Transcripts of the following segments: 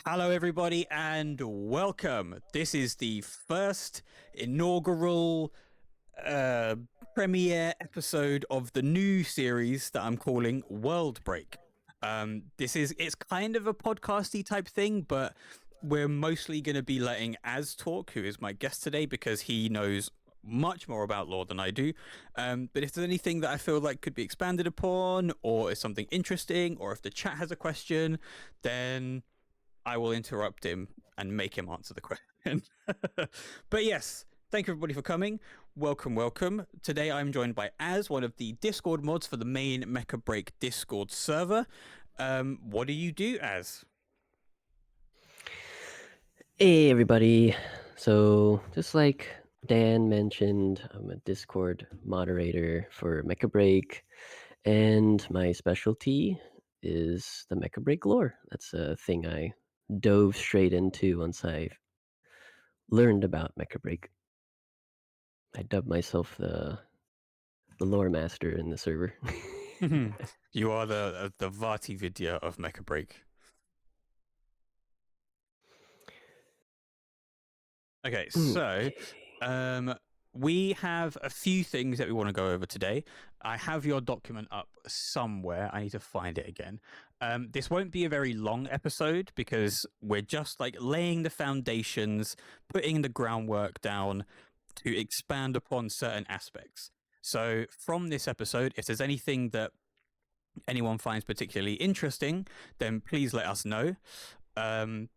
Hello, everybody, and welcome. This is the first inaugural uh, premiere episode of the new series that I'm calling World Break. It's kind of a podcasty type thing, but we're mostly going to be letting Az talk, who is my guest today, because he knows much more about lore than I do. But if there's anything that I feel like could be expanded upon, or is something interesting, or if the chat has a question, then I will interrupt him and make him answer the question. But yes, thank you everybody for coming. Welcome, welcome. Today I'm joined by Az, one of the Discord mods for the main Mecha Break Discord server. What do you do, Az? Hey everybody. So just like Dan mentioned, I'm a Discord moderator for Mecha Break, and my specialty is the Mecha Break lore. That's a thing I dove straight into once I learned about Mecha Break. I dubbed myself the lore master in the server. You are the Vati Vidya of Mecha Break. Okay, so Okay. um, we have a few things that we want to go over today. I have your document up somewhere. I need to find it again. This won't be a very long episode because we're just like laying the foundations, putting the groundwork down to expand upon certain aspects. So, from this episode, if there's anything that anyone finds particularly interesting, then please let us know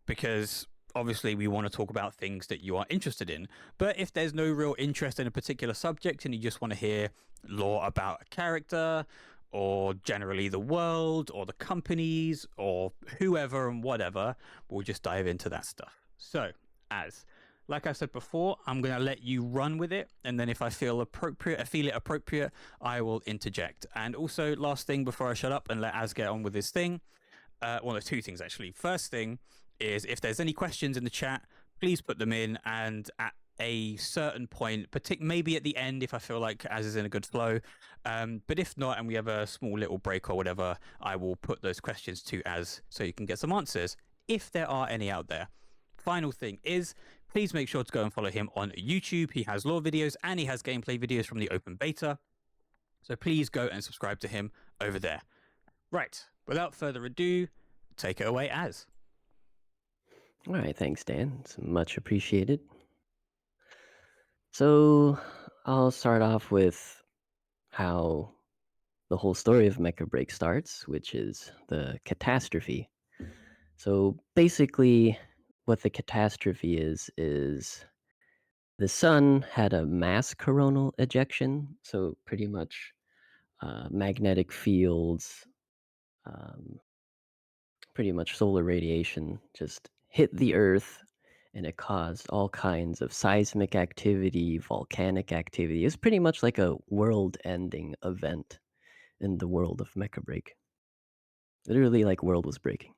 because obviously we want to talk about things that you are interested in. But if there's no real interest in a particular subject and you just want to hear lore about a character or generally the world or the companies or whoever and whatever, we'll just dive into that stuff. So, as like I said before, I'm going to let you run with it. And then if I feel it appropriate, I will interject. And also, last thing before I shut up and let Az get on with his thing, well, there's two things actually. First thing is if there's any questions in the chat, please put them in. And at a certain point, maybe at the end, if I feel like Az is in a good flow, but if not, and we have a small little break or whatever, I will put those questions to Az so you can get some answers if there are any out there. Final thing is, please make sure to go and follow him on YouTube. He has lore videos and he has gameplay videos from the open beta. So please go and subscribe to him over there. Right, without further ado, take it away, Az. All right, thanks Dan. It's much appreciated. So, I'll start off with how the whole story of Mecha Break starts, which is the catastrophe. So basically, what the catastrophe is the sun had a mass coronal ejection. So pretty much magnetic fields, um, pretty much solar radiation just hit the Earth, and it caused all kinds of seismic activity, volcanic activity. It's pretty much like a world-ending event in the world of Mecha Break. Literally, like world was breaking.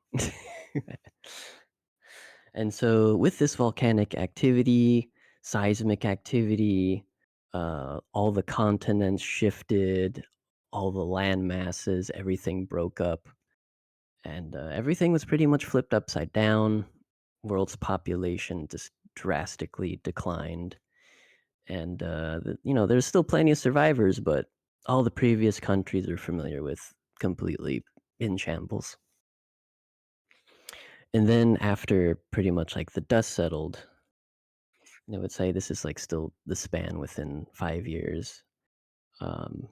And so, with this volcanic activity, seismic activity, all the continents shifted, all the land masses, everything broke up, and everything was pretty much flipped upside down. World's population just drastically declined, and there's still plenty of survivors, but all the previous countries are familiar with completely in shambles. And then after pretty much like the dust settled, I would say this is like still the span within 5 years. Um,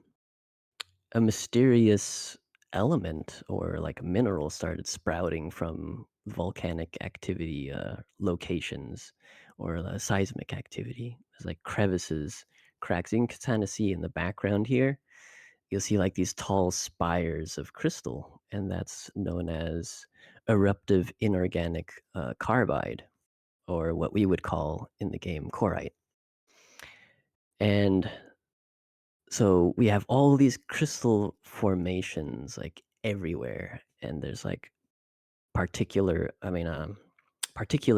a mysterious element or like a mineral started sprouting from volcanic activity locations or seismic activity. There's like crevices, cracks. You can kind of see in the background here. You'll see like these tall spires of crystal, and that's known as eruptive inorganic carbide, or what we would call in the game corite. And so we have all these crystal formations like everywhere, and there's like particulate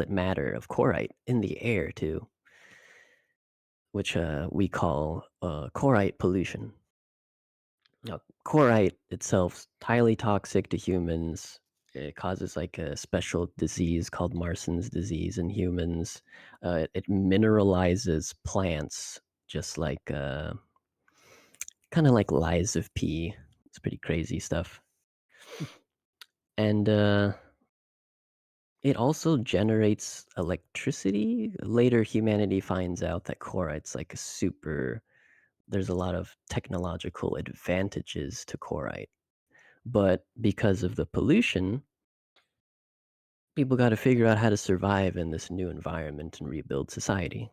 matter of corite in the air too, which we call corite pollution. Now, corite itself is highly toxic to humans. It causes like a special disease called Marston's disease in humans. It mineralizes plants just like kind of like lies of P. It's pretty crazy stuff. And it also generates electricity. Later, humanity finds out that chlorite's like a super. There's a lot of technological advantages to chlorite, but because of the pollution, people got to figure out how to survive in this new environment and rebuild society.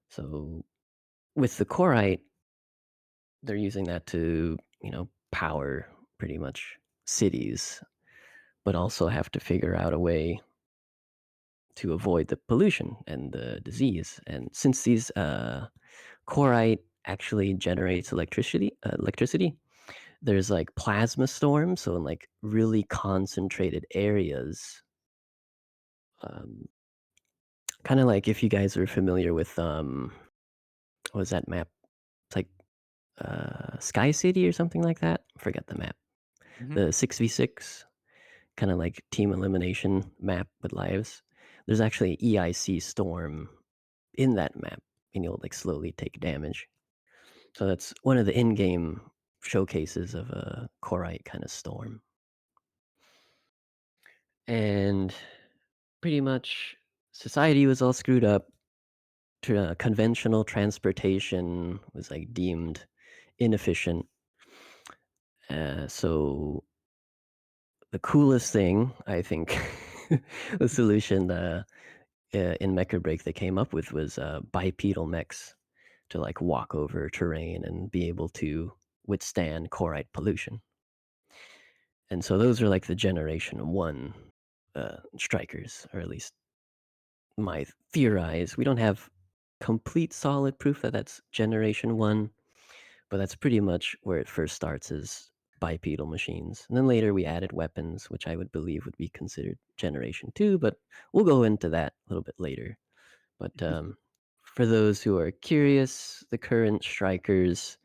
So with the chlorite, they're using that to, power pretty much cities, but also have to figure out a way to avoid the pollution and the disease. And since these chlorite actually generates electricity, there's like plasma storms. So in like really concentrated areas, um, kind of like if you guys are familiar with what was that map? It's like Sky City or something like that. I forget the map. Hmm. The 6v6 kind of like team elimination map with lives. There's actually an EIC storm in that map, and you'll like slowly take damage. So that's one of the in-game showcases of a Korite kind of storm. And pretty much society was all screwed up. Conventional transportation was like deemed inefficient. So the coolest thing, I think, the solution in Mecha Break they came up with was bipedal mechs to like walk over terrain and be able to withstand chloride pollution. And so those are like the generation one strikers, or at least my theorize. We don't have complete solid proof that that's generation one, but that's pretty much where it first starts as bipedal machines. And then later we added weapons, which I would believe would be considered generation two, but we'll go into that a little bit later. But for those who are curious, the current strikers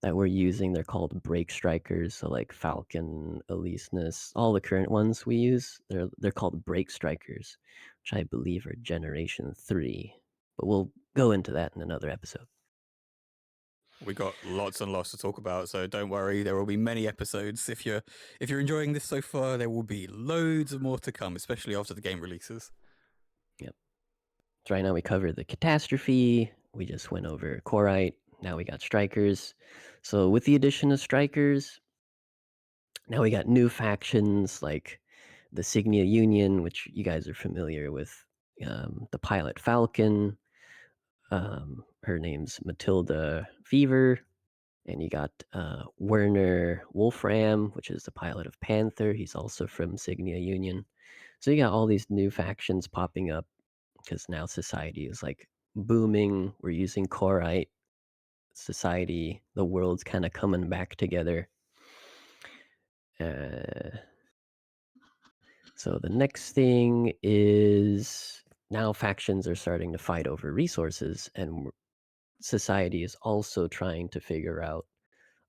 that we're using, they're called break strikers. So like Falcon, Elysinus, all the current ones we use, they're called break strikers, which I believe are generation three. But we'll go into that in another episode. We got lots and lots to talk about, so don't worry. There will be many episodes. If you're enjoying this so far, there will be loads of more to come, especially after the game releases. Yep. So right now we covered the catastrophe. We just went over Korite. Now we got strikers. So with the addition of strikers, now we got new factions like the Signia Union, which you guys are familiar with. The pilot Falcon. Her name's Matilda Fever. And you got Werner Wolfram, which is the pilot of Panther. He's also from Signia Union. So you got all these new factions popping up because now society is like booming. We're using Korite. Society, the world's kind of coming back together. Uh, so the next thing is now factions are starting to fight over resources, and society is also trying to figure out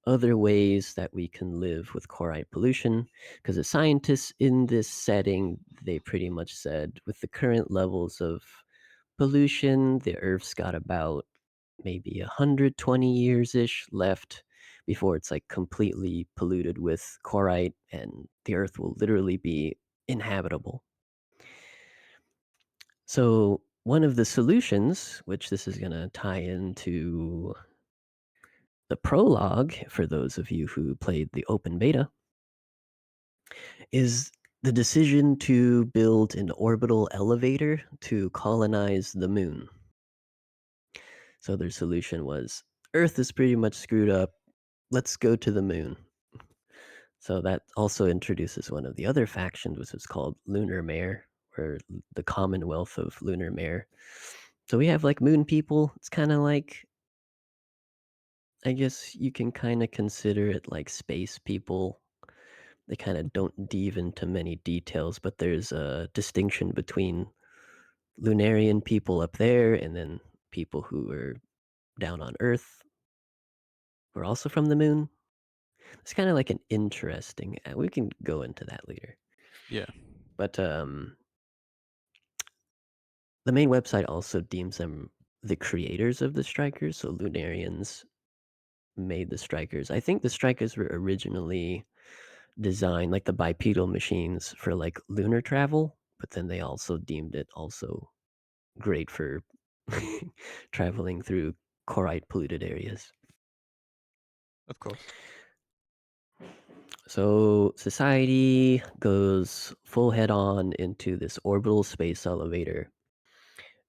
other ways that we can live with chloride pollution. Because the scientists in this setting, they pretty much said with the current levels of pollution, the Earth's got about maybe 120 years ish left before it's like completely polluted with chlorite and the Earth will literally be inhabitable. So, one of the solutions, which this is going to tie into the prologue for those of you who played the open beta, is the decision to build an orbital elevator to colonize the moon. So their solution was Earth is pretty much screwed up. Let's go to the moon. So that also introduces one of the other factions, which is called Lunar Mare, or the Commonwealth of Lunar Mare. So we have like moon people. It's kind of like, I guess you can kind of consider it like space people. They kind of don't dive into many details, but there's a distinction between Lunarian people up there and then people who are down on Earth who are also from the moon. It's kind of like an interesting. We can go into that later. Yeah. But the main website also deems them the creators of the strikers. So Lunarians made the strikers. I think the strikers were originally designed like the bipedal machines for like lunar travel, but then they also deemed it also great for traveling through corite polluted areas. Of course. So society goes full head on into this orbital space elevator.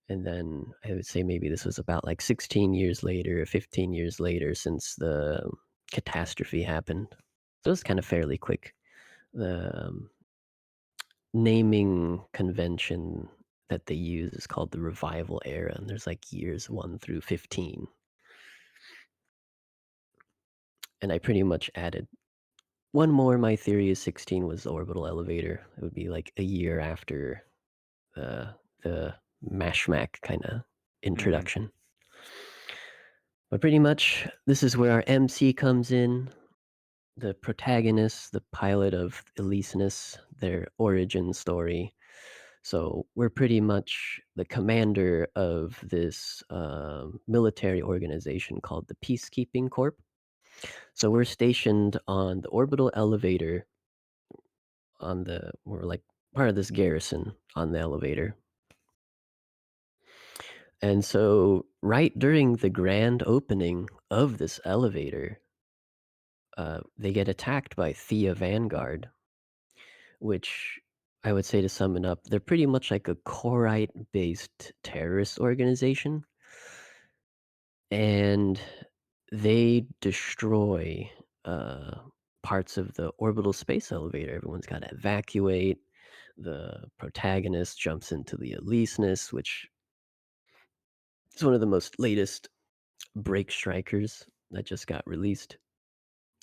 And then I would say maybe this was about like 16 years later, 15 years later since the catastrophe happened. So it's kind of fairly quick. The naming convention that they use is called the revival era, and there's like years 1 through 15. And I pretty much added one more. My theory is 16 was the orbital elevator. It would be like a year after the Mashmak kind of Hmm. introduction. But pretty much, this is where our MC comes in. The protagonist, the pilot of Elysinus, their origin story. So we're pretty much the commander of this military organization called the Peacekeeping Corp. So we're stationed on the orbital elevator we're like part of this garrison on the elevator. And so right during the grand opening of this elevator, they get attacked by Thea Vanguard, which I would say to sum it up, they're pretty much like a Corite-based terrorist organization, and they destroy uh, parts of the orbital space elevator. Everyone's got to evacuate. The protagonist jumps into the Elysinus, which is one of the most latest break strikers that just got released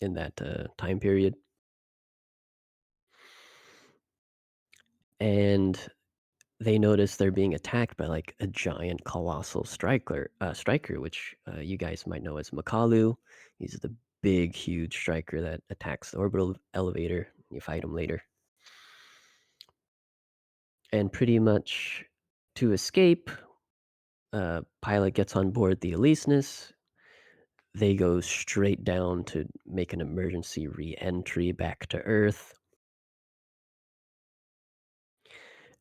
in that time period. And they notice they're being attacked by like a giant colossal striker, which you guys might know as Makalu. He's the big, huge striker that attacks the orbital elevator. You fight him later. And pretty much to escape, pilot gets on board the Elysinus. They go straight down to make an emergency re-entry back to Earth.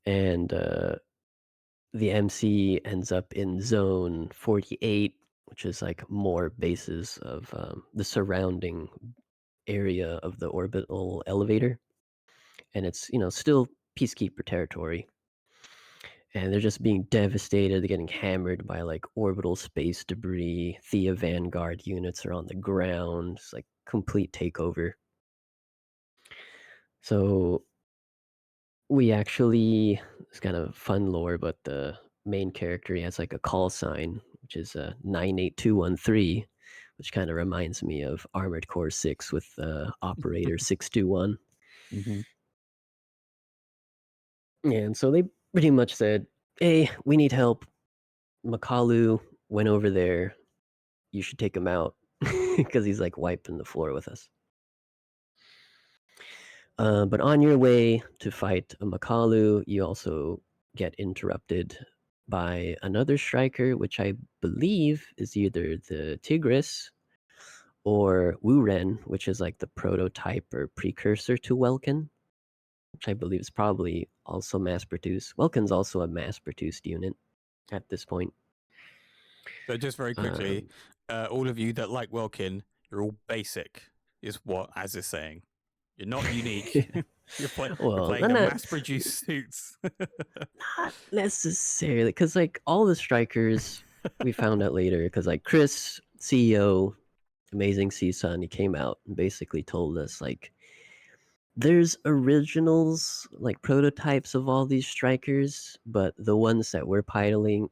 And the MC ends up in zone 48, which is like more bases of the surrounding area of the orbital elevator. And it's, still peacekeeper territory. And they're just being devastated. They're getting hammered by like orbital space debris. Thea Vanguard units are on the ground. It's like complete takeover. So we actually, it's kind of fun lore, but the main character, he has like a call sign, which is 98213, which kind of reminds me of Armored Core 6 with Operator 621. Hmm. And so they pretty much said, hey, we need help. Makalu went over there. You should take him out because he's like wiping the floor with us. But on your way to fight a Makalu, you also get interrupted by another striker, which I believe is either the Tigris or Wuren, which is like the prototype or precursor to Welkin, which I believe is probably also mass produced. Welkin's also a mass produced unit at this point. So just very quickly, Um, all of you that like Welkin, you're all basic, is what Az is saying. You're not unique. You're well, playing then a not, mass-produced suits. not necessarily, because like all the strikers we found out later, because like Chris, CEO, Amazing Season, he came out and basically told us like there's originals, like prototypes of all these strikers, but the ones that we're piloting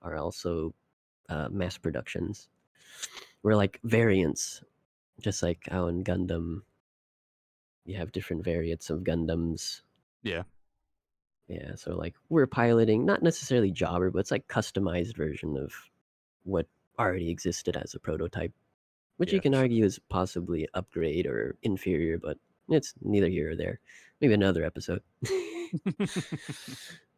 are also mass productions. We're like variants, just like how in Gundam you have different variants of Gundams. Yeah. Yeah, so like we're piloting not necessarily Jobber, but it's like customized version of what already existed as a prototype, which you Yeah, can for sure. argue is possibly upgrade or inferior, but It's neither here or there. Maybe another episode.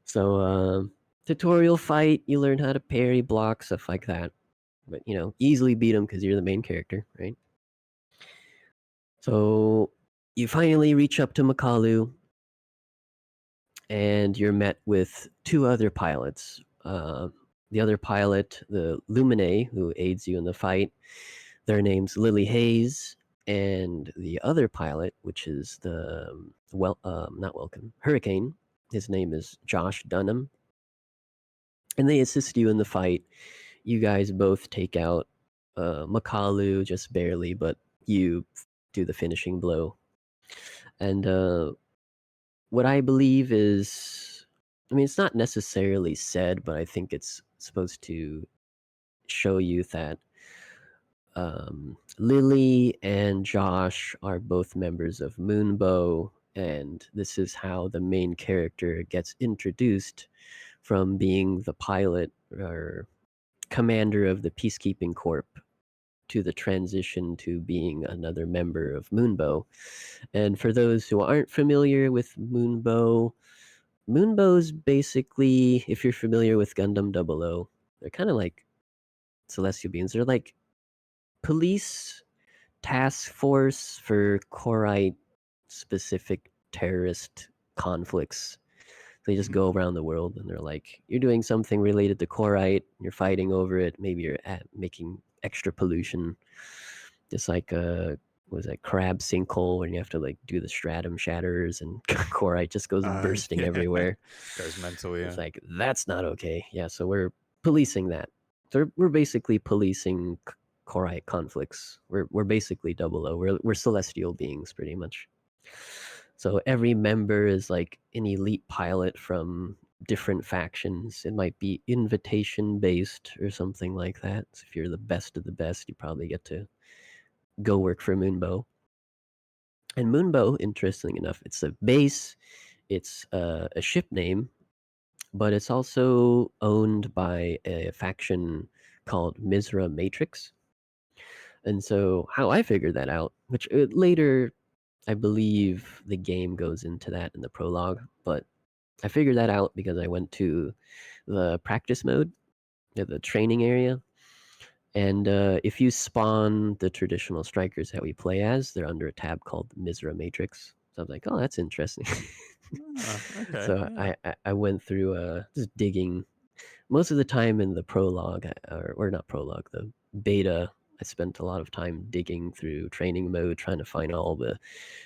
So, tutorial fight, you learn how to parry, block, stuff like that. But, easily beat them because you're the main character, right? So, you finally reach up to Makalu, and you're met with two other pilots. The other pilot, the Lumine, who aids you in the fight, their name's Lily Hayes, and the other pilot, which is the not Welcome Hurricane, his name is Josh Dunham, and they assist you in the fight. You guys both take out Makalu just barely, but you do the finishing blow. And what I believe is, I mean, it's not necessarily said, but I think it's supposed to show you that Lily and Josh are both members of Moonbow, and this is how the main character gets introduced from being the pilot or commander of the Peacekeeping Corps to the transition to being another member of Moonbow. And for those who aren't familiar with Moonbow, Moonbow's basically, if you're familiar with Gundam 00, they're kind of like celestial beings. They're like police task force for Korite specific terrorist conflicts. They just go around the world and they're like, you're doing something related to Korite, you're fighting over it, maybe you're making extra pollution. Just like was that crab sinkhole when you have to like do the stratum shatters and Korite just goes bursting Yeah. everywhere. Goes mental, yeah. It's like, that's not okay. Yeah, so we're policing that. So we're basically policing Korite conflicts. We're basically 00. We're celestial beings pretty much. So every member is like an elite pilot from different factions. It might be invitation based or something like that. So if you're the best of the best, you probably get to go work for Moonbow. And Moonbow, interesting enough, it's a base, it's a ship name, but it's also owned by a faction called Mizra Matrix. And so, how I figured that out, which later I believe the game goes into that in the prologue, but I figured that out because I went to the practice mode, the training area. And if you spawn the traditional strikers that we play as, they're under a tab called Mizra Matrix. So I was like, oh, that's interesting. Okay. So Yeah. I went through just digging most of the time in the prologue, or not prologue, the beta. I spent a lot of time digging through training mode, trying to find all the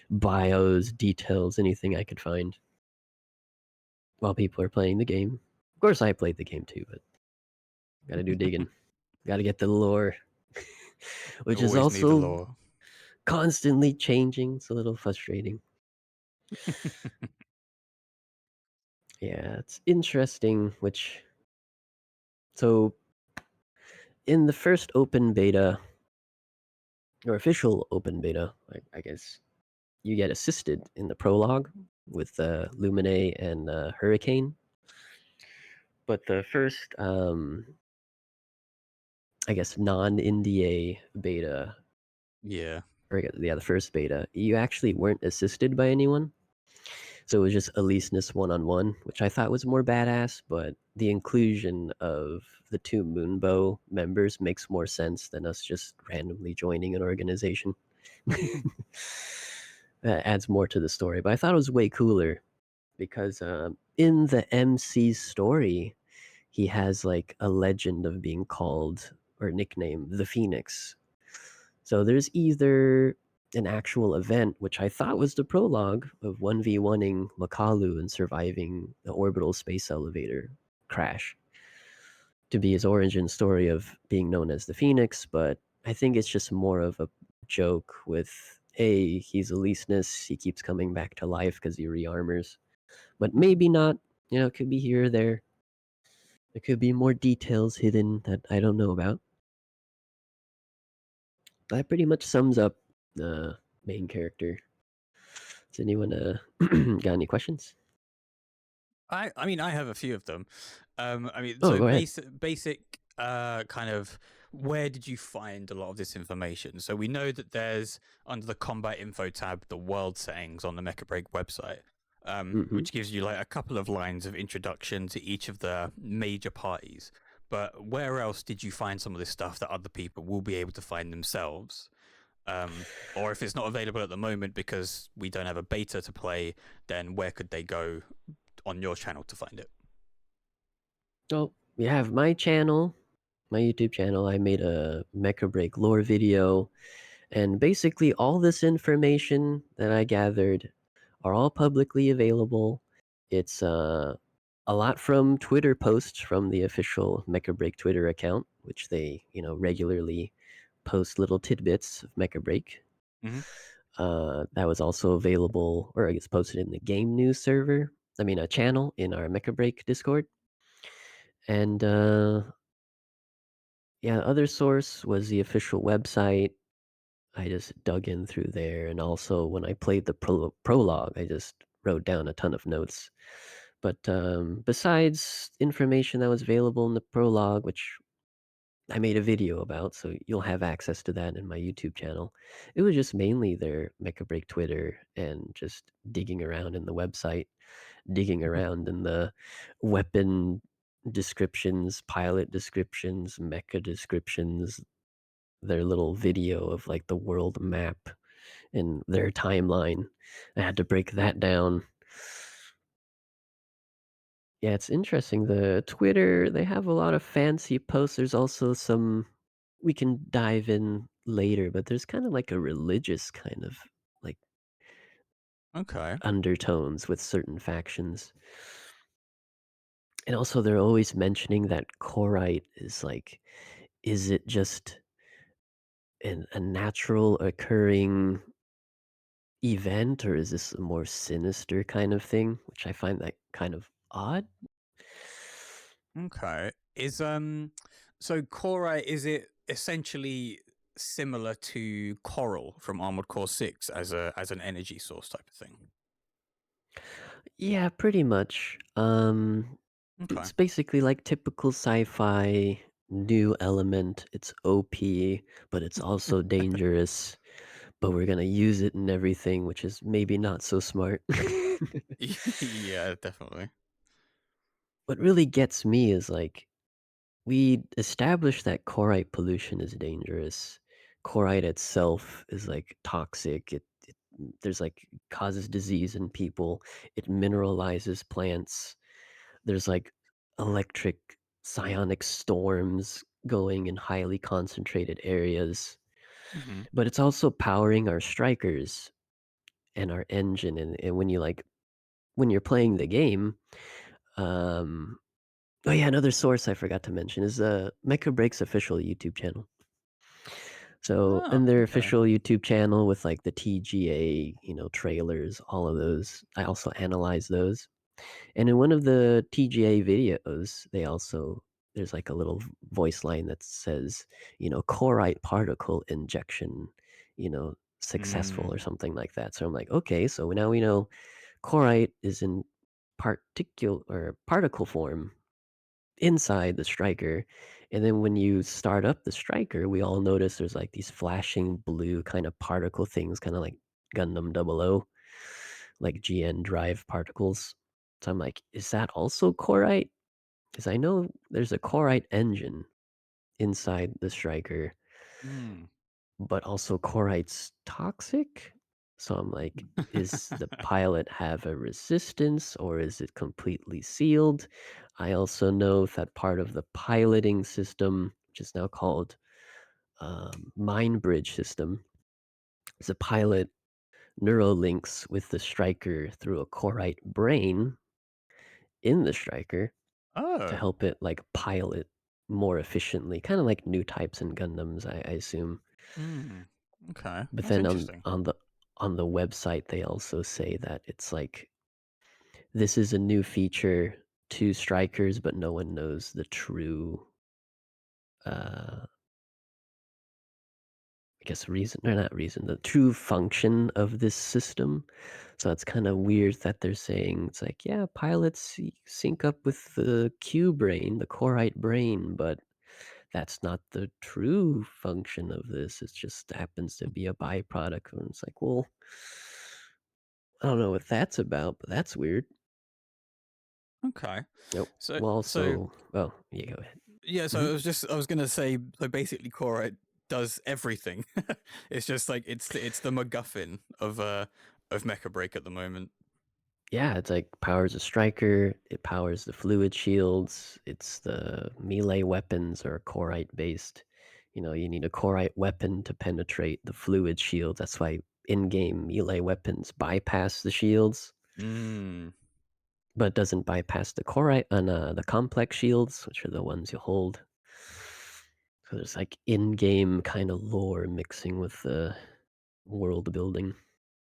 bios, details, anything I could find while people are playing the game. Of course, I played the game too, but gotta do digging. Gotta get the lore, which is Always need the also lore. constantly changing. It's a little frustrating. Yeah, it's interesting, so in the first open beta, or official open beta, I guess, you get assisted in the prologue with Lumine and Hurricane. But the first, I guess, non-NDA beta, Yeah. or yeah, the first beta, you actually weren't assisted by anyone. So it was just Aleseness one-on-one, which I thought was more badass, but the inclusion of the two Moonbow members makes more sense than us just randomly joining an organization. That adds more to the story, but I thought it was way cooler because in the MC's story, he has like a legend of being called or nickname the Phoenix. So there's either an actual event, which I thought was the prologue of 1v1ing Makalu and surviving the orbital space elevator crash, to be his origin story of being known as the Phoenix, but I think it's just more of a joke with, hey, he's Aleseness, he keeps coming back to life because he rearmors. But maybe not, it could be here or there. There could be more details hidden that I don't know about. That pretty much sums up the main character. Does anyone got any questions? I mean, I have a few of them. I mean, Oh, so go ahead. basic kind of where did you find a lot of this information? So we know that there's under the combat info tab the world settings on the Mecha Break website, Hmm. which gives you like a couple of lines of introduction to each of the major parties. But where else did you find some of this stuff that other people will be able to find themselves? Or if it's not available at the moment because we don't have a beta to play, then where could they go on your channel to find it? So we have my channel, my YouTube channel. I made a Mecha Break lore video, and basically all this information that I gathered are all publicly available. It's a lot from Twitter posts from the official Mecha Break Twitter account, which they regularly post little tidbits of Mecha Break. Mm-hmm. That was also available, or I guess posted in the game news server. I mean, a channel in our Mecha Break Discord. And yeah, other source was the official website. I just dug in through there, and also when I played the prologue, I just wrote down a ton of notes. But besides information that was available in the prologue, which I made a video about, so you'll have access to that in my YouTube channel. It was just mainly their Mecha Break Twitter and just digging around in the website, digging around in the weapon descriptions, pilot descriptions, mecha descriptions, their little video of like the world map and their timeline. I had to break that down. Yeah, it's interesting. The Twitter, they have a lot of fancy posts. There's also some we can dive in later, but there's kind of like a religious kind of like Okay. undertones with certain factions. And also they're always mentioning that Korite is like, is it just a natural occurring event, or is this a more sinister kind of thing? Which I find that kind of odd. Okay. Is so Core is it essentially similar to Coral from Armored Core 6 as an energy source type of thing? Yeah, pretty much. Okay. It's basically like typical sci-fi new element. It's OP, but it's also dangerous. But we're gonna use it in everything, which is maybe not so smart. Yeah, definitely. What really gets me is like we established that chlorite pollution is dangerous. Chlorite itself is like toxic. It there's like causes disease in people. It mineralizes plants. There's like electric psionic storms going in highly concentrated areas. Hmm. But it's also powering our strikers and our engine. And when you like when you're playing the game, um oh yeah, another source I forgot to mention is Mecha Break's official YouTube channel. So Oh, in their okay. official YouTube channel with like the TGA, trailers, all of those, I also analyze those. And in one of the TGA videos, they also there's like a little voice line that says, chlorite particle injection, successful or Mm. something like that. So I'm like, okay, so now we know chlorite is in particle or particle form inside the striker. And then when you start up the striker, we all notice there's like these flashing blue kind of particle things, kind of like Gundam 00, like GN drive particles. So I'm like, is that also Corite? Because I know there's a Corite engine inside the striker, Mm. but also Corite's toxic. So I'm like, is the pilot have a resistance or is it completely sealed? I also know that part of the piloting system, which is now called Mind Bridge system, is a pilot neurolinks with the striker through a Corite brain in the striker to Oh. help it like pilot more efficiently, kind of like new types in Gundams, I assume. Mm. Okay. But That's then interesting. on the website, they also say that it's like this is a new feature to strikers, but no one knows the true, I guess reason or not reason, the true function of this system. So it's kind of weird that they're saying it's like, yeah, pilots sync up with the Q brain, the Corite brain, but that's not the true function of this. It just happens to be a byproduct. And it's like, well, I don't know what that's about, but that's weird. Okay. Nope. So Well, so also, oh, yeah, go ahead. yeah, so Mhm. I was gonna say, so basically Korra does everything. It's just like it's the MacGuffin of Mecha Break at the moment. Yeah, it's like powers a striker, it powers the fluid shields, it's the melee weapons are corite based. You need a corite weapon to penetrate the fluid shield. That's why in-game melee weapons bypass the shields, Mm. but doesn't bypass the corite and the complex shields, which are the ones you hold. So there's like in-game kind of lore mixing with the world building.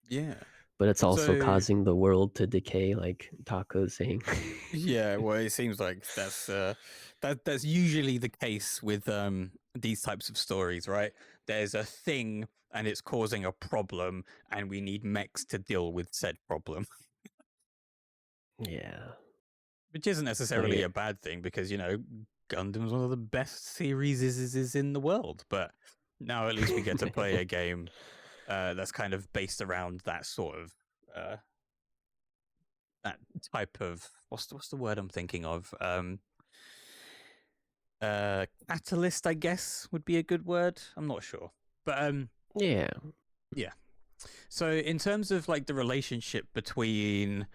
Yeah. But it's also So causing the world to decay, like Taco's saying. yeah, well, it seems like that's usually the case with these types of stories, right? There's a thing and it's causing a problem, and we need mechs to deal with said problem, Yeah. which isn't Like necessarily a bad thing because Gundam's one of the best series is in the world. But now at least we get to play a game that's kind of based around that sort of uh, that type of what's the word I'm thinking of? Catalyst, I guess, would be a good word. I'm not sure, but yeah. yeah. So in terms of like the relationship between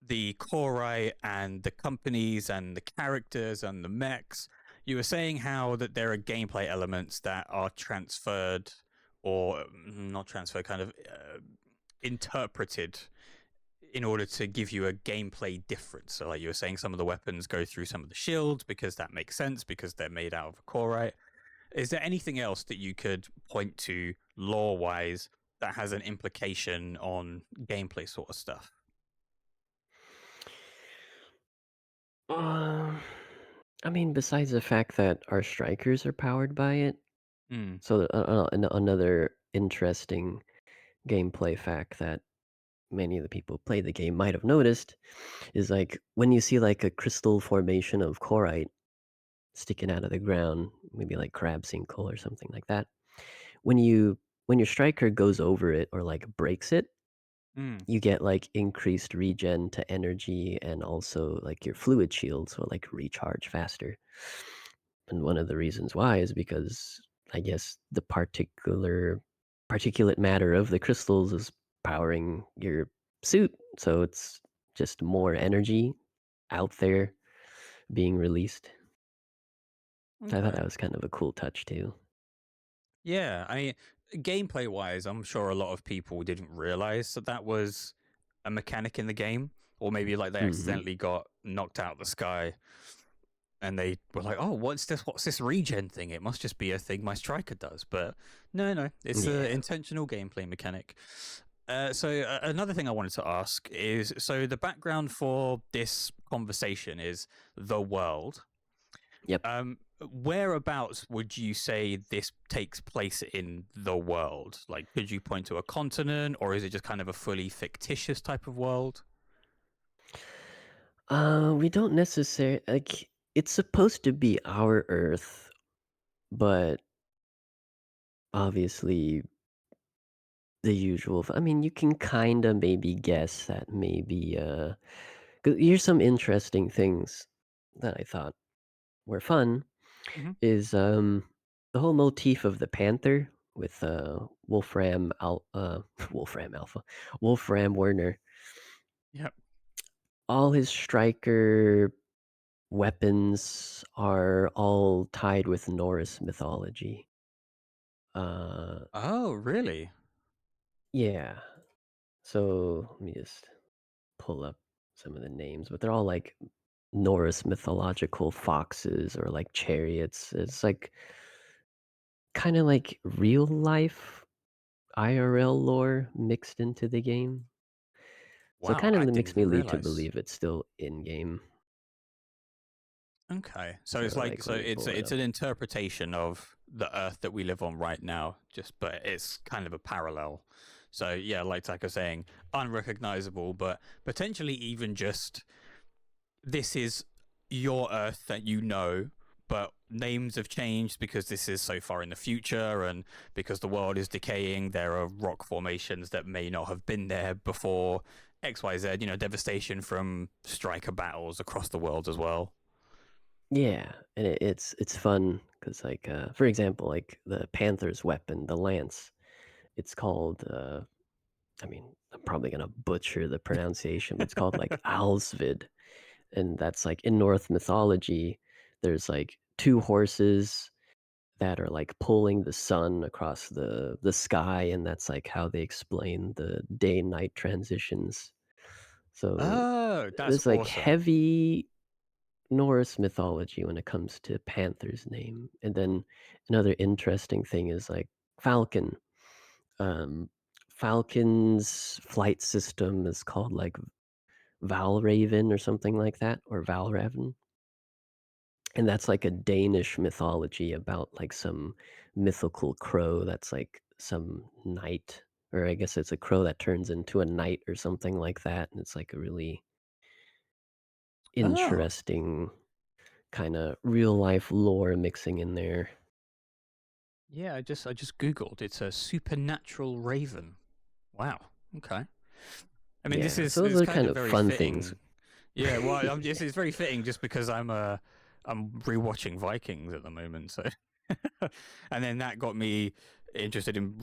the Korai and the companies and the characters and the mechs, you were saying how that there are gameplay elements that are transferred or not transferred, kind of interpreted in order to give you a gameplay difference. So, like you were saying, some of the weapons go through some of the shields because that makes sense because they're made out of a Korite. Is there anything else that you could point to lore wise that has an implication on gameplay sort of stuff? Um, I mean, besides the fact that our strikers are powered by it, Mm. so another interesting gameplay fact that many of the people who play the game might have noticed is like when you see like a crystal formation of corite sticking out of the ground, maybe like crab sinkhole or something like that. When you when your striker goes over it or like breaks it, Mm. you get like increased regen to energy and also like your fluid shields will like recharge faster. And one of the reasons why is because I guess the particular particulate matter of the crystals is powering your suit. So it's just more energy out there being released. So I thought Okay. that was kind of a cool touch too. Yeah, I mean, gameplay wise, I'm sure a lot of people didn't realize that that was a mechanic in the game, or maybe like they Hmm. accidentally got knocked out of the sky and they were like, "Oh, what's this? What's this regen thing? It must just be a thing my striker does." But no, it's an Yeah. intentional gameplay mechanic. So another thing I wanted to ask is, so the background for this conversation is the world. Yep. Whereabouts would you say this takes place in the world? Like, could you point to a continent, or is it just kind of a fully fictitious type of world? We don't necessarily like it's supposed to be our Earth, but obviously the usual. I mean, you can kind of maybe guess that maybe 'cause here's some interesting things that I thought were fun Mm-hmm. is the whole motif of the panther with Wolfram Alpha, Wolfram Werner. Yep. All his striker weapons are all tied with Norse mythology. Uh, Oh, really? yeah. So let me just pull up some of the names, but they're all like Norse mythological foxes or like chariots. It's like kind of like real life IRL lore mixed into the game. So it Wow, kind of I didn't makes me even lead to realize. believe it's still in game. Okay, so So it's like like let me pull it it's up. an interpretation of the Earth that we live on right now, just but it's kind of a parallel. So yeah, like Taka saying, unrecognizable, but potentially even just this is your Earth that you know, but names have changed because this is so far in the future, and because the world is decaying, there are rock formations that may not have been there before. XYZ, devastation from striker battles across the world as well. Yeah, and it's fun because like for example, like the Panther's weapon, the lance, it's called I mean, I'm probably gonna butcher the pronunciation, but it's called like Alsvid, and that's like in Norse mythology. There's like two horses that are like pulling the sun across the sky, and that's like how they explain the day night transitions. So Oh, that's there's like awesome. heavy Norse mythology when it comes to Panther's name. And then another interesting thing is like Falcon. Um, Falcon's flight system is called like Valraven or something like that, or Valraven. And that's like a Danish mythology about like some mythical crow that's like some knight, or I guess it's a crow that turns into a knight or something like that. And it's like a really Oh, interesting kind of real life lore mixing in there. yeah. I just googled. It's a supernatural raven. Wow. Okay. I mean, this Yeah, is so those it's are kind kind of of very fun things. fitting. Yeah. Well, I'm just it's very fitting just because I'm rewatching Vikings at the moment. So, and then that got me interested in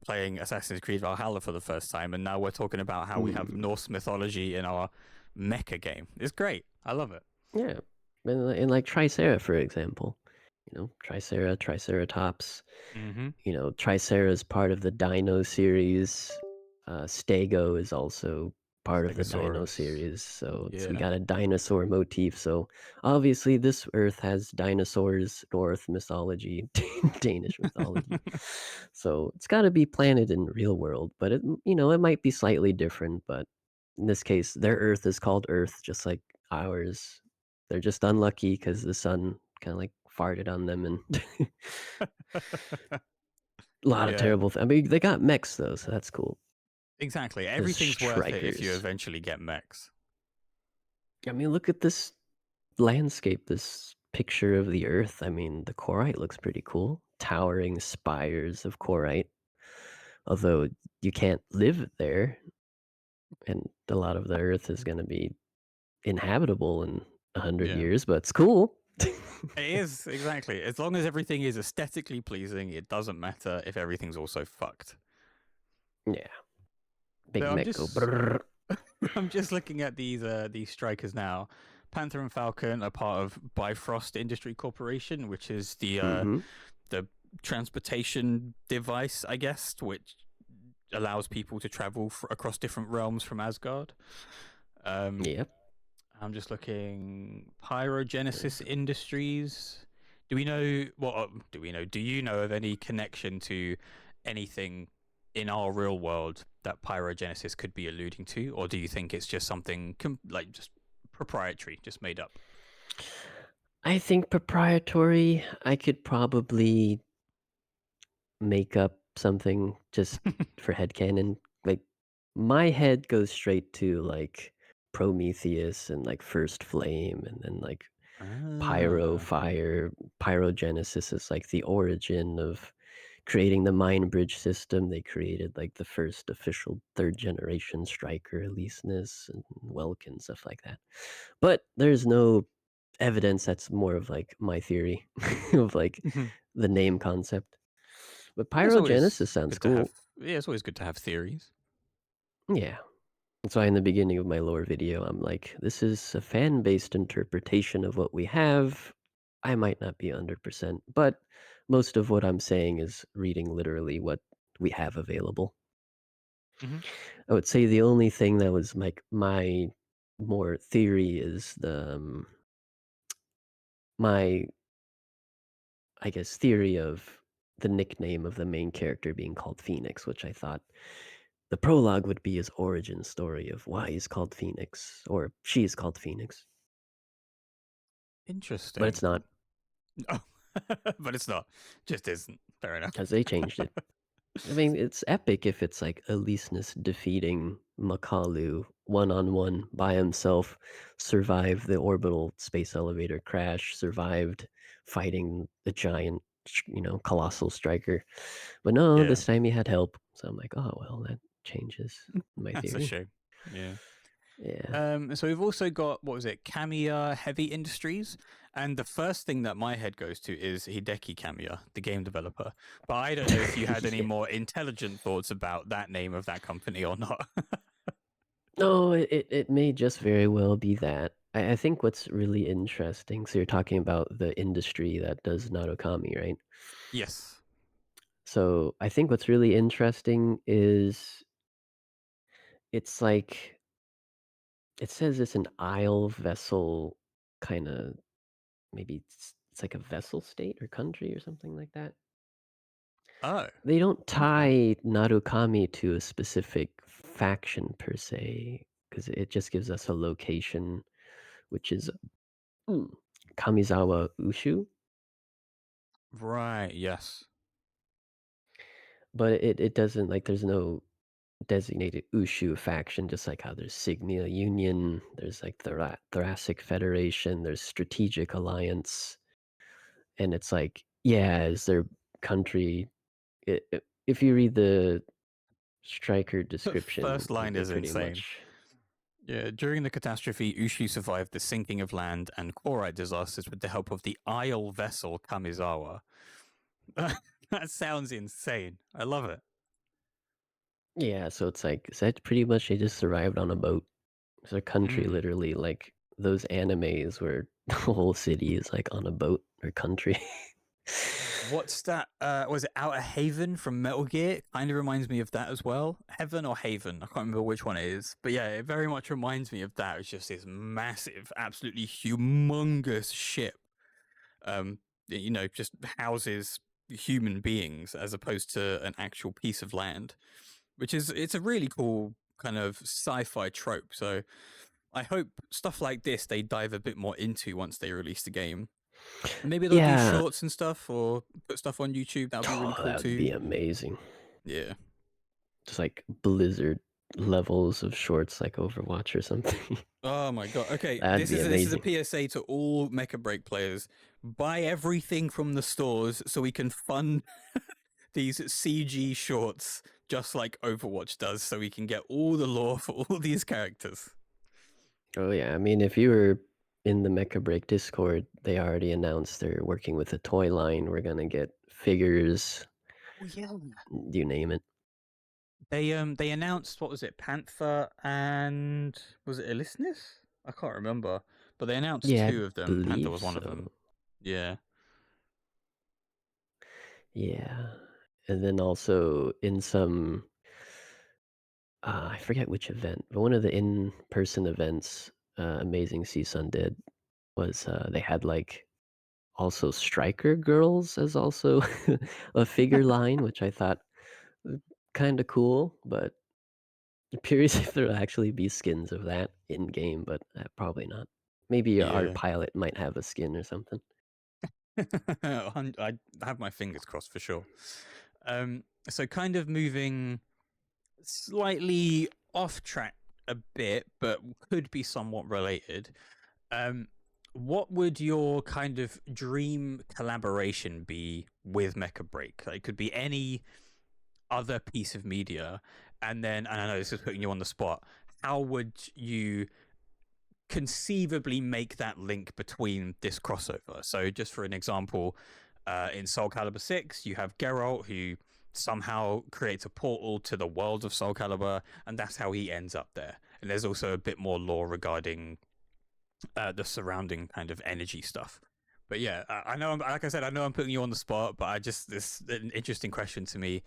playing Assassin's Creed Valhalla for the first time, and now we're talking about how we have Mm, Norse mythology in our mecha game. It's great. I love it. yeah, and like Tricera, for example, Tricera, Triceratops. Mm-hmm. Tricera is part of the Dino series. Stego is also part of the Dino Stegosaurus. series. So we Yeah. got a dinosaur motif. So obviously, this Earth has dinosaurs, North mythology, Danish mythology. So it's got to be planted in real world, but it might be slightly different. But in this case, their Earth is called Earth, just like ours. They're just unlucky because the sun kind of like farted on them and a lot of Yeah. terrible I mean, they got mechs though, so that's cool. Exactly. The Everything's worth it if you strikers. eventually get mechs. I mean, look at this landscape, this picture of the Earth. I mean, the Korite looks pretty cool. Towering spires of Korite. Although you can't live there, and a lot of the Earth is going to be inhabitable in 100 Yeah. years, but it's cool. It is, exactly. As long as everything is aesthetically pleasing, it doesn't matter if everything's also fucked. Yeah, big So mech go brrr. I'm just looking at these strikers now. Panther and Falcon are part of Bifrost Industry Corporation, which is Mm-hmm. the transportation device, I guess, which allows people to travel across different realms from Asgard. Um, Yep. I'm just looking Pyrogenesis Industries. Do we know what? Do we know? Do you know of any connection to anything in our real world that Pyrogenesis could be alluding to, or do you think it's just something like just proprietary, just made up? I think proprietary, I could probably make up something just for headcanon. Like, my head goes straight to, like, Prometheus and, like, First Flame, and then, like, Pyro, Ah, Fire. Pyrogenesis is, like, the origin of creating the Mind Bridge system. They created, like, the first official 3rd generation striker, Aleseness and Welkin, stuff like that. But there's no evidence. That's more of, like, my theory of, like, the name concept. But it's pyrogenesis always sounds good to have. cool. Yeah, it's always good to have theories. Yeah. That's why in the beginning of my lore video, I'm like, this is a fan based interpretation of what we have. I might not be 100%, but most of what I'm saying is reading literally what we have available. Hmm. I would say the only thing that was like my more theory is my, I guess, theory of the nickname of the main character being called Phoenix, which I thought the prologue would be his origin story of why he's called Phoenix, or she is called Phoenix, but Interesting. it's not Oh, but it's not. Just isn't. Fair enough. because they changed it. I mean, it's epic if it's like Aleseness defeating Makalu one on one by himself, survived the orbital space elevator crash, survived fighting the giant, colossal striker. But no, Yeah, this time he had help. So I'm like, oh well, that changes my that's a theory. shame. Yeah. Yeah. So we've also got, what was it, Kamiya Heavy Industries, and the first thing that my head goes to is Hideki Kamiya, the game developer. But I don't know if you had any Yeah. more intelligent thoughts about that name of that company or not. No, it may just very well be that. I think what's really interesting, so you're talking about the industry that does Narukami, right? Yes. So I think what's really interesting is it's like it says it's an isle vessel kind of maybe it's like a vessel state or country or something like that. Oh, They don't okay. tie Narukami to a specific faction per se, because it just gives us a location, which is mm, Kamizawa Ushu. Right. Yes. But it doesn't like there's no designated Ushu faction, just like how there's Signia Union, there's like the Thoracic Federation, there's Strategic Alliance, and it's like, yeah, is their country? If you read the striker The description, first line they is pretty insane. much, Yeah, during the catastrophe, Ushi survived the sinking of land and chloride disasters with the help of the Isle vessel Kamizawa. That sounds insane. I love it. yeah. So it's like, is that pretty much they just survived on a boat? It's their country Mm. literally like those animes where the whole city is like on a boat or country. What's that? Was it Outer Haven from Metal Gear? Kind of reminds me of that as well. Heaven or Haven? I can't remember which one it is. But yeah, it very much reminds me of that. It's just this massive, absolutely humongous ship. Just houses human beings as opposed to an actual piece of land, which is it's a really cool kind of sci-fi trope. So I hope stuff like this they dive a bit more into once they release the game. Maybe they'll do Yeah. shorts and stuff or put stuff on YouTube. That would be really Oh, cool that would too. be amazing. Yeah. Just like Blizzard levels of shorts like Overwatch or something. Oh my god. Okay, That'd be this is a amazing. PSA to all Mecha Break players. Buy everything from the stores so we can fund these CG shorts just like Overwatch does so we can get all the lore for all these characters. Oh yeah, I mean if you were in the Mecha Break Discord, they already announced they're working with a toy line. We're gonna get figures, Oh yeah. you name it. They announced, what was it, Panther and was it Elisnis? I can't remember. But they announced Yeah, I two of them. Panther believe was one of them. so. Yeah. Yeah. And then also in some I forget which event, but one of the in-person events Amazing Season did was they had like also striker girls as also a figure line, which I thought kind of cool, but curious if there'll actually be skins of that in game, but probably not. Maybe your art Yeah. pilot might have a skin or something. I have my fingers crossed for sure. So kind of moving slightly off track a bit, but could be somewhat related. Um, what would your kind of dream collaboration be with Mecha Break? Like, it could be any other piece of media, and I know this is putting you on the spot. How would you conceivably make that link between this crossover? So, just for an example, in Soul Calibur 6, you have Geralt who somehow creates a portal to the world of Soul Calibur, and that's how he ends up there. And there's also a bit more lore regarding the surrounding kind of energy stuff. But yeah, I know. Like I said, I know I'm putting you on the spot, but I just this an interesting question to me.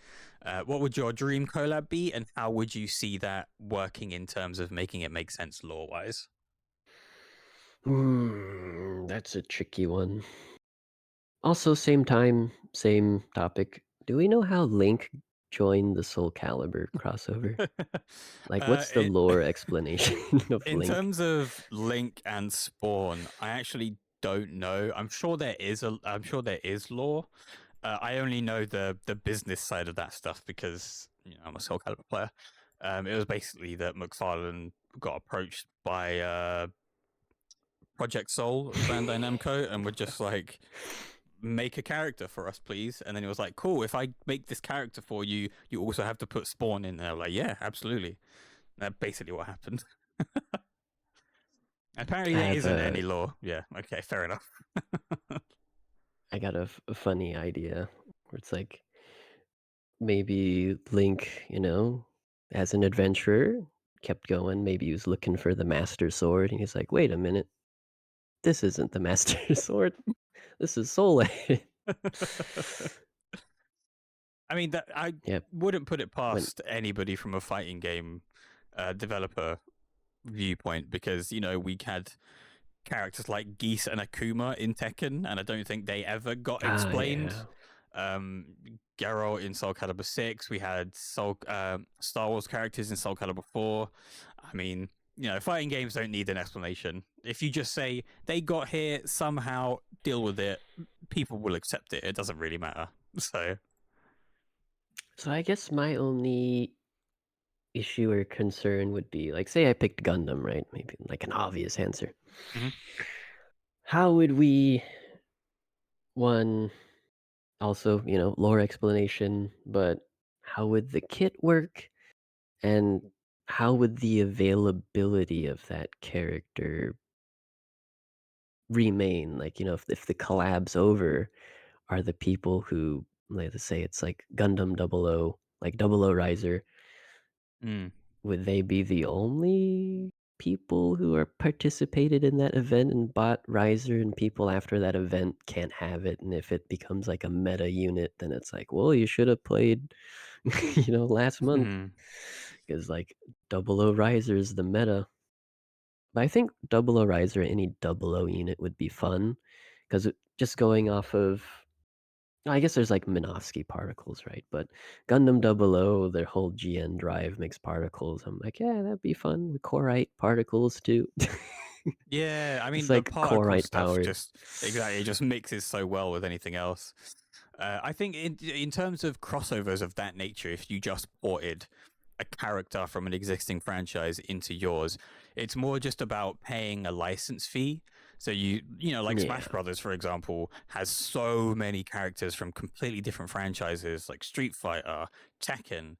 What would your dream collab be, and how would you see that working in terms of making it make sense lore wise? That's a tricky one. Also, same time, same topic. Do we know how Link joined the Soul Calibur crossover? Like, what's the it, lore explanation of in Link? terms of Link and Spawn, I actually don't know. I'm sure there is lore. I only know the business side of that stuff because I'm a Soul Calibur player. It was basically that McFarlane got approached by Project Soul of Bandai Namco and were just like, make a character for us, please. And then it was like, cool, if I make this character for you, you also have to put Spawn in there. Like, yeah, absolutely. That's basically what happened. Apparently, I there have isn't any law. Yeah, okay, fair enough. I got a funny idea where it's like maybe Link, as an adventurer, kept going. Maybe he was looking for the Master Sword, and he's like, "Wait a minute, this isn't the Master Sword. This is Soul Edge." I mean, that I Yep. wouldn't put it When past anybody from a fighting game developer viewpoint because we had characters like Geese and Akuma in Tekken, and I don't think they ever got explained. yeah. Um, Geralt in Soul Calibur 6, we had Star Wars characters in Soul Calibur 4. I mean, fighting games don't need an explanation. If you just say they got here somehow, deal with it, people will accept it. It doesn't really matter. So, So I guess my only issue or concern would be like, say I picked Gundam, right? Maybe like an obvious answer. mhm. How would we one also, lore explanation, but how would the kit work? And how would the availability of that character remain? Like, if the collab's over, are the people who, like, let's say it's like Gundam 00, like 00 Riser, Mm. would they be the only people who are participated in that event and bought Riser, and people after that event can't have it? And if it becomes like a meta unit, then it's like, well, you should have played, last month. Mm. Because like 00 Riser is the meta. But I think 00 Riser, any 00 unit would be fun, because just going off of I guess there's, like, Minovsky particles, right? But Gundam 00, their whole GN drive makes particles. I'm like, "Yeah, that'd be fun with Corite particles too." Yeah, I It's, mean the like, particle Corite stuff powered. just exactly it just mixes so well with anything else. I think in terms of crossovers of that nature, if you just ported a character from an existing franchise into yours, it's more just about paying a license fee. So like Smash Yeah. Brothers, for example, has so many characters from completely different franchises like Street Fighter, Tekken,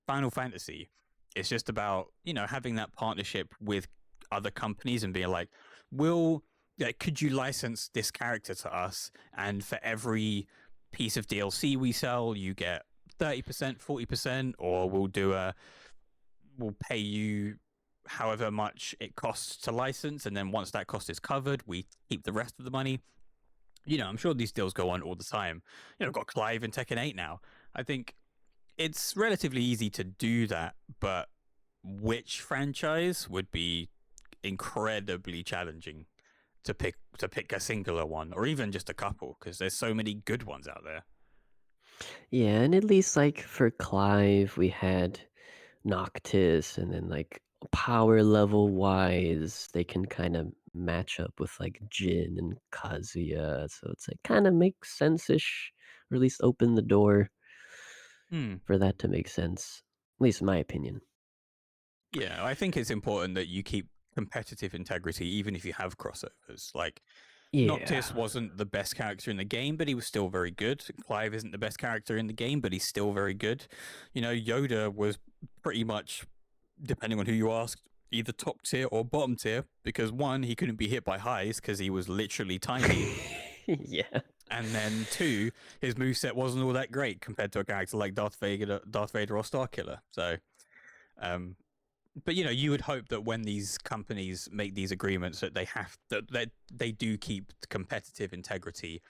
Final Fantasy. It's just about having that partnership with other companies and being like, will could you license this character to us? And for every piece of DLC we sell, you get 30%, 40%, or we'll pay you however much it costs to license, and then once that cost is covered, we keep the rest of the money. I'm sure these deals go on all the time. I've got Clive in Tekken 8 now. I think it's relatively easy to do that, but which franchise would be incredibly challenging to pick a singular one or even just a couple because there's so many good ones out there. Yeah, and at least, like, for Clive, we had Noctis, and then, like, power level wise, they can kinda match up with, like, Jin and Kazuya, so it's, like, kinda makes sense-ish, or at least open the door Hmm. for that to make sense, at least in my opinion. Yeah, I think it's important that you keep competitive integrity even if you have crossovers. Like Noctis Yeah. wasn't the best character in the game, but he was still very good. Clive isn't the best character in the game, but he's still very good. Yoda was pretty much, depending on who you asked, either top tier or bottom tier because one, he couldn't be hit by highs because he was literally tiny. Yeah. And then two, his moveset wasn't all that great compared to a character like Darth Vader or Starkiller. So, um, but you would hope that when these companies make these agreements that that they do keep competitive integrity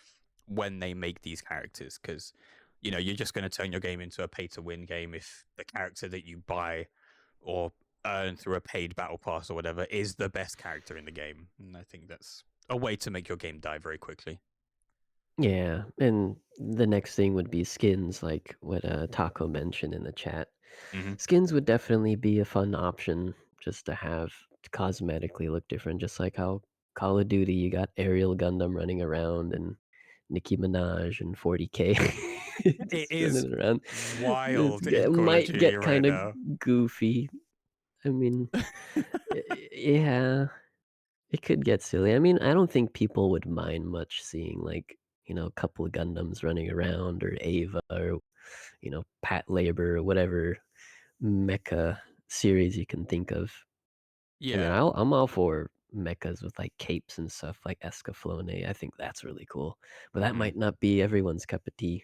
when they make these characters because you're just going to turn your game into a pay to win game if the character that you buy or earn through a paid battle pass or whatever is the best character in the game. And I think that's a way to make your game die very quickly. Yeah, and the next thing would be skins, like what, Taco mentioned in the chat. Hmm. Skins would definitely be a fun option just to have to cosmetically look different, just like how Call of Duty, you got Aerial Gundam running around and Nicki Minaj and 40K It just is running around. wild in It Call of might Duty get right kinda now. goofy. I mean, yeah, it could get silly. I mean, I don't think people would mind much seeing like, a couple of Gundams running around or Ava or, Pat Labor or whatever mecha series you can think of. I mean, Yeah. I'm all for mechas with like capes and stuff like Escaflowne. I think that's really cool. But that Hmm. might not be everyone's cup of tea.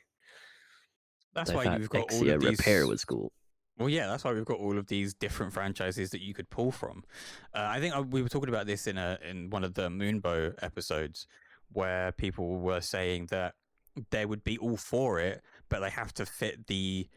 That's I why thought you've got all Exia of Repair these. was cool. Well, yeah, that's why we've got all of these different franchises that you could pull from. I think we were talking about this in one of the Moonbow episodes, where people were saying that they would be all for it, but they have to fit the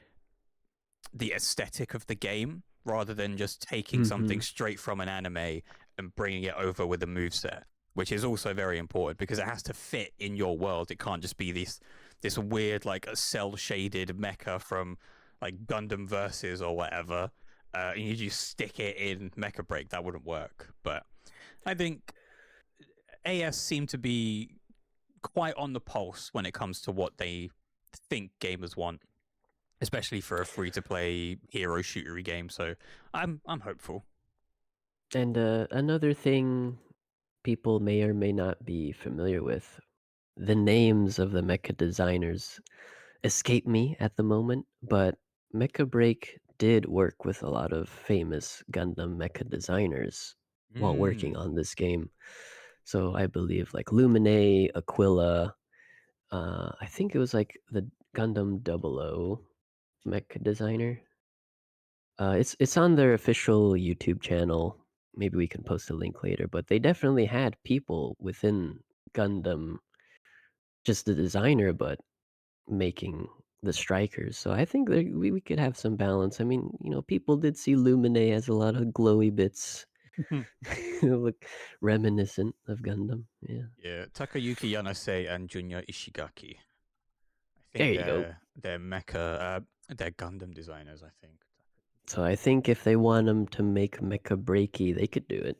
aesthetic of the game rather than just taking something Mhm. straight from an anime and bringing it over with a moveset, which is also very important because it has to fit in your world. It can't just be this weird like a cell shaded mecha from like Gundam Versus or whatever. And you just stick it in Mecha Break. That wouldn't work. But I think AS seem to be quite on the pulse when it comes to what they think gamers want, especially for a free to play hero shootery game. So I'm hopeful. And another thing people may or may not be familiar with, the names of the mecha designers escape me at the moment, but Mecha Break did work with a lot of famous Gundam mecha designers while working Mm. on this game. So I believe like Lumine, Aquila, I think it was like the Gundam 00 mecha designer. It's on their official YouTube channel. Maybe we can post a link later, but they definitely had people within Gundam, just the designer, but making the strikers. So I think that we could have some balance. I mean, people did see Lumine as a lot of glowy bits, look reminiscent of Gundam. Yeah, Yeah, Takayuki Yanase and Junya Ishigaki. I there think you go. they're they're Gundam designers. I think. So I think if they want them to make Mecha Breaky, they could do it.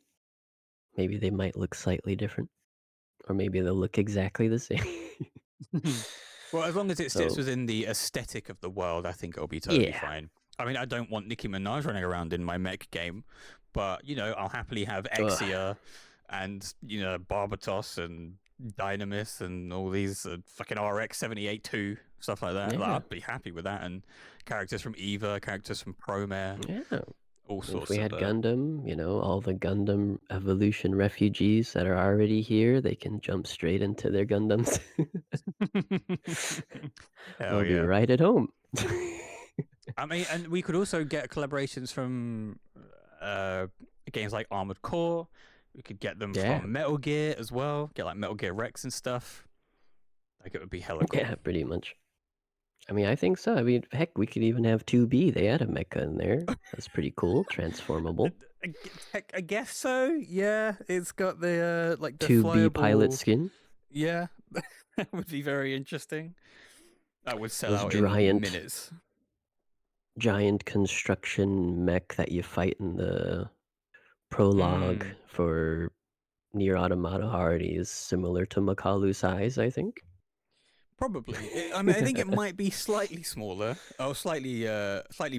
Maybe they might look slightly different, or maybe they'll look exactly the same. Well, as long as it sits So within the aesthetic of the world, I think it'll be totally yeah, fine. I mean, I don't want Nicki Minaj running around in my mech game, but I'll happily have ugh, Exia and Barbatos and Dynamis and all these fucking RX-78-2 stuff like that. Like, yeah, I'd be happy with that, and characters from Eva, characters from Promare, yeah. all If we sorts of had Gundam, all the Gundam Evolution refugees that are already here, they can jump straight into their Gundams. Hell They'll be yeah. right at home. I mean, and we could also get collaborations from uh, games like Armored Core. We could get them Yeah, from Metal Gear as well. Get like Metal Gear Rex and stuff. Like it would be hella cool. yeah, pretty much. I mean, I think so. I mean, heck, we could even have 2B. They had a mecha in there. That's pretty cool. Transformable. I guess so. Yeah, it's got the like the 2B pilot flyable. skin. Yeah, that would be very interesting. That would sell Those out in giant, minutes. giant construction mech that you fight in the prologue Mm. for Near Automata already is similar to Makalu size, I think. Probably. I mean, I think it might be slightly smaller or slightly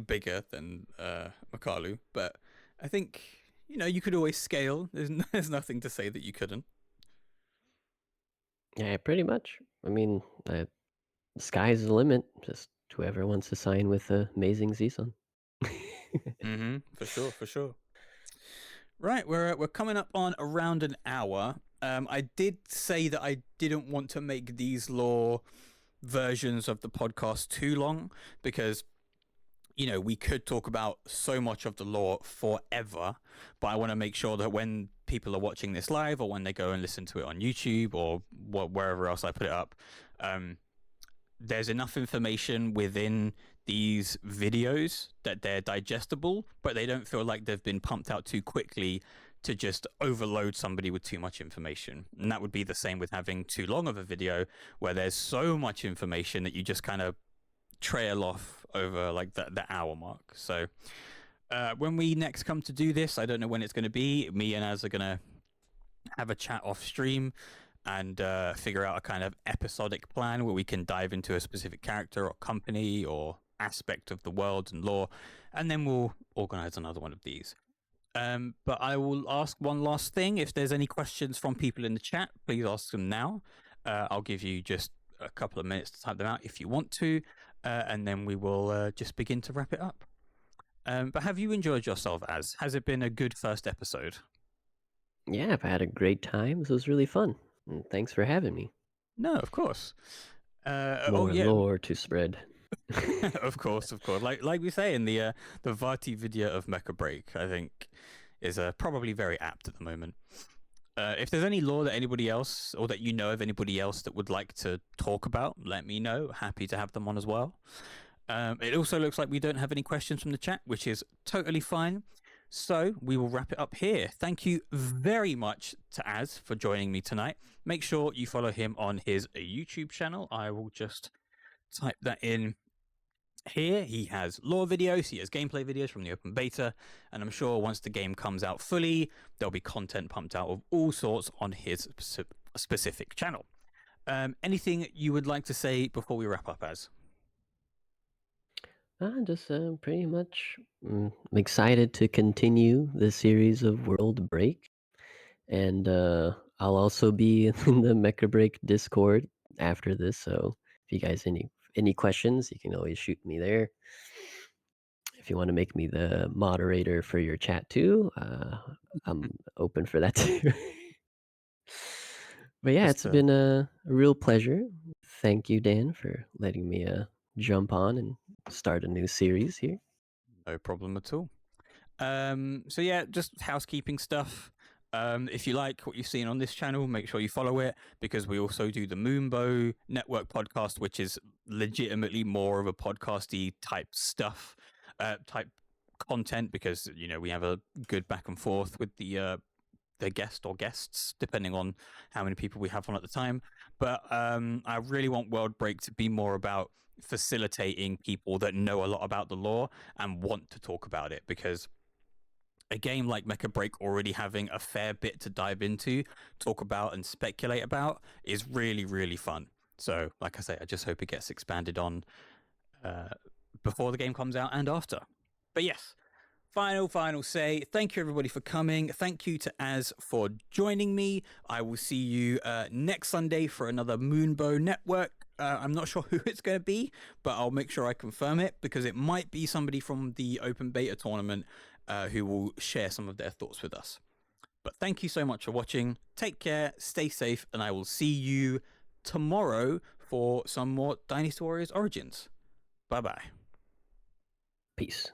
bigger than Makalu, but I think you could always scale. There's nothing to say that you couldn't. Yeah, pretty much. I mean, the sky's the limit. Just whoever wants to sign with the amazing Zson. Mm-hmm. For sure, for sure. Right, we're coming up on around an hour. I did say that I didn't want to make these lore versions of the podcast too long because we could talk about so much of the lore forever, but I want to make sure that when people are watching this live or when they go and listen to it on YouTube or wherever else I put it up, um, there's enough information within these videos that they're digestible, but they don't feel like they've been pumped out too quickly to just overload somebody with too much information. And that would be the same with having too long of a video where there's so much information that you just kind of trail off over like the hour mark. So when we next come to do this, I don't know when it's going to be. Me and Az are going to have a chat off stream and figure out a kind of episodic plan where we can dive into a specific character or company or aspect of the world and lore, and then we'll organize another one of these. But I will ask one last thing. If there's any questions from people in the chat, please ask them now. I'll give you just a couple of minutes to type them out if you want to, and then we will just begin to wrap it up. But have you enjoyed yourself, Az? Has it been a good first episode? Yeah, I've had a great time. This was really fun. And thanks for having me. No, of course. More lore to spread. Of course. Like we say in the Vati video of Mecha Break, I think is probably very apt at the moment. If there's any lore that anybody else, or that you know of anybody else that would like to talk about, let me know. Happy to have them on as well. It also looks like we don't have any questions from the chat, which is totally fine. So we will wrap it up here. Thank you very much to Az for joining me tonight. Make sure you follow him on his YouTube channel. I will just type that in here. He has lore videos, he has gameplay videos from the open beta, and I'm sure once the game comes out fully, there'll be content pumped out of all sorts on his specific channel. Anything you would like to say before we wrap up, Az? Just pretty much excited to continue the series of World Break. And I'll also be in the Mecha Break Discord after this. So if you guys any questions, you can always shoot me there. If you want to make me the moderator for your chat too, I'm open for that too. But yeah, it's been a real pleasure. Thank you, Dan, for letting me jump on and start a new series here. No problem at all. So yeah, just housekeeping stuff. If you like what you've seen on this channel, make sure you follow it, because we also do the Moonbow Network podcast, which is legitimately more of a podcasty type stuff, type content, because we have a good back and forth with the guest or guests, depending on how many people we have on at the time. But I really want World Break to be more about facilitating people that know a lot about the lore and want to talk about it, because a game like Mecha Break already having a fair bit to dive into, talk about, and speculate about is really, really fun. So, like I say, I just hope it gets expanded on before the game comes out and after. But yes, final say. Thank you, everybody, for coming. Thank you to Az for joining me. I will see you next Sunday for another Moonbow Network. I'm not sure who it's going to be, but I'll make sure I confirm it, because it might be somebody from the open beta tournament who will share some of their thoughts with us. But thank you so much for watching. Take care, stay safe, and I will see you tomorrow for some more Dynasty Warriors Origins. Bye-bye. Peace.